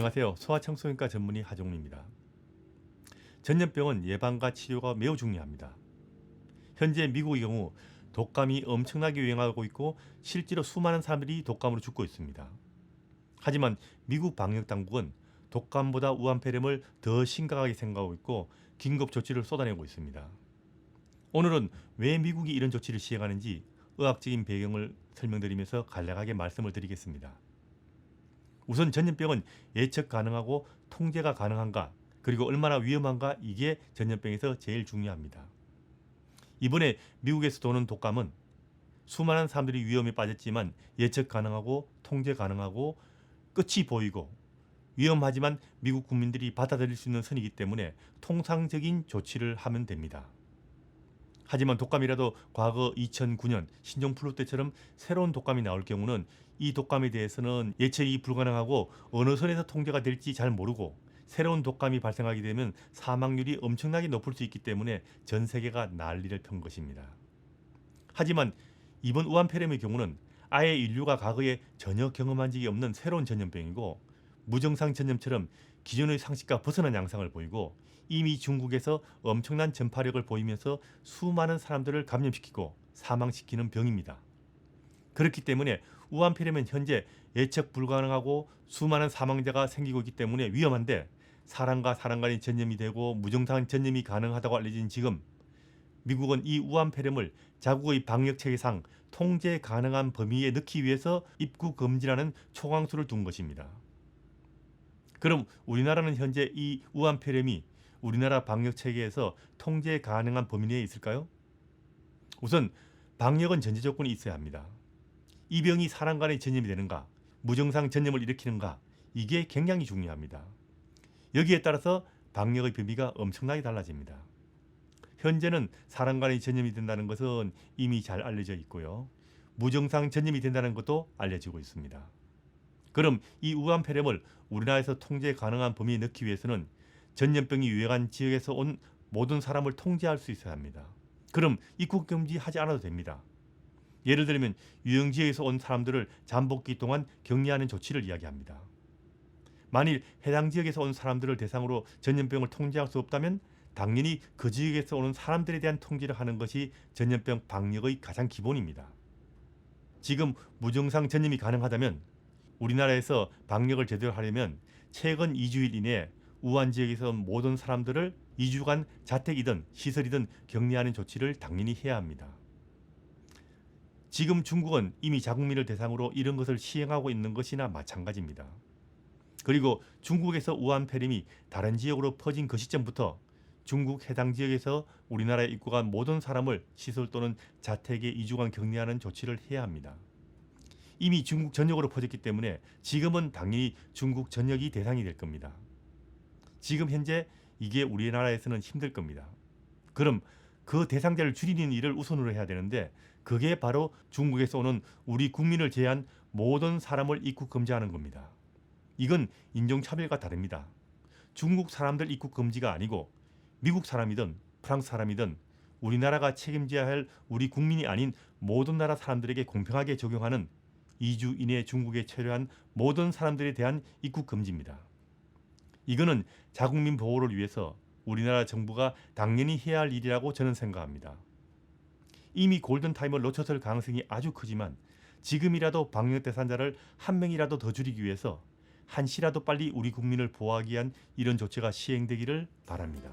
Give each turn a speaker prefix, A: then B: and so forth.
A: 안녕하세요. 소아청소년과 전문의 하종입니다. 전염병은 예방과 치료가 매우 중요합니다. 현재 미국의 경우 독감이 엄청나게 유행하고 있고 실제로 수많은 사람들이 독감으로 죽고 있습니다. 하지만 미국 방역 당국은 독감보다 우한폐렴을 더 심각하게 생각하고 있고 긴급 조치를 쏟아내고 있습니다. 오늘은 왜 미국이 이런 조치를 시행하는지 의학적인 배경을 설명드리면서 간략하게 말씀을 드리겠습니다. 우선 전염병은 예측 가능하고 통제가 가능한가, 그리고 얼마나 위험한가, 이게 전염병에서 제일 중요합니다. 이번에 미국에서 도는 독감은 수많은 사람들이 위험에 빠졌지만 예측 가능하고 통제 가능하고 끝이 보이고 위험하지만 미국 국민들이 받아들일 수 있는 선이기 때문에 통상적인 조치를 하면 됩니다. 하지만 독감이라도 과거 2009년 신종플루 때처럼 새로운 독감이 나올 경우는 이 독감에 대해서는 예측이 불가능하고 어느 선에서 통제가 될지 잘 모르고 새로운 독감이 발생하게 되면 사망률이 엄청나게 높을 수 있기 때문에 전 세계가 난리를 편 것입니다. 하지만 이번 우한폐렴의 경우는 아예 인류가 과거에 전혀 경험한 적이 없는 새로운 전염병이고 무증상 전염처럼 기존의 상식과 벗어난 양상을 보이고 이미 중국에서 엄청난 전파력을 보이면서 수많은 사람들을 감염시키고 사망시키는 병입니다. 그렇기 때문에 우한폐렴은 현재 예측 불가능하고 수많은 사망자가 생기고 있기 때문에 위험한데, 사람과 사람 간의 전염이 되고 무증상 전염이 가능하다고 알려진 지금 미국은 이 우한폐렴을 자국의 방역체계상 통제 가능한 범위에 넣기 위해서 입국 금지라는 초강수를 둔 것입니다. 그럼 우리나라는 현재 이 우한폐렴이 우리나라 방역체계에서 통제 가능한 범위 내에 있을까요? 우선 방역은 전제 조건이 있어야 합니다. 이 병이 사람 간의 전염이 되는가, 무증상 전염을 일으키는가, 이게 굉장히 중요합니다. 여기에 따라서 방역의 범위가 엄청나게 달라집니다. 현재는 사람 간의 전염이 된다는 것은 이미 잘 알려져 있고요. 무증상 전염이 된다는 것도 알려지고 있습니다. 그럼 이 우한폐렴을 우리나라에서 통제 가능한 범위에 넣기 위해서는 전염병이 유행한 지역에서 온 모든 사람을 통제할 수 있어야 합니다. 그럼 입국 금지하지 않아도 됩니다. 예를 들면 유형지역에서 온 사람들을 잠복기 동안 격리하는 조치를 이야기합니다. 만일 해당 지역에서 온 사람들을 대상으로 전염병을 통제할 수 없다면 당연히 그 지역에서 오는 사람들에 대한 통제를 하는 것이 전염병 방역의 가장 기본입니다. 지금 무증상 전염이 가능하다면 우리나라에서 방역을 제대로 하려면 최근 2주일 이내에 우한 지역에서 온 모든 사람들을 2주간 자택이든 시설이든 격리하는 조치를 당연히 해야 합니다. 지금 중국은 이미 자국민을 대상으로 이런 것을 시행하고 있는 것이나 마찬가지입니다. 그리고 중국에서 우한폐렴이 다른 지역으로 퍼진 그 시점부터 중국 해당 지역에서 우리나라에 입국한 모든 사람을 시설 또는 자택에 2주간 격리하는 조치를 해야 합니다. 이미 중국 전역으로 퍼졌기 때문에 지금은 당연히 중국 전역이 대상이 될 겁니다. 지금 현재 이게 우리나라에서는 힘들 겁니다. 그럼 그 대상자를 줄이는 일을 우선으로 해야 되는데, 그게 바로 중국에서 오는 우리 국민을 제외한 모든 사람을 입국 금지하는 겁니다. 이건 인종차별과 다릅니다. 중국 사람들 입국 금지가 아니고 미국 사람이든 프랑스 사람이든 우리나라가 책임져야 할 우리 국민이 아닌 모든 나라 사람들에게 공평하게 적용하는 2주 이내 중국에 체류한 모든 사람들에 대한 입국 금지입니다. 이거는 자국민 보호를 위해서 우리나라 정부가 당연히 해야 할 일이라고 저는 생각합니다. 이미 골든타임을 놓쳤을 가능성이 아주 크지만 지금이라도 방역 대상자를 한 명이라도 더 줄이기 위해서 한시라도 빨리 우리 국민을 보호하기 위한 이런 조치가 시행되기를 바랍니다.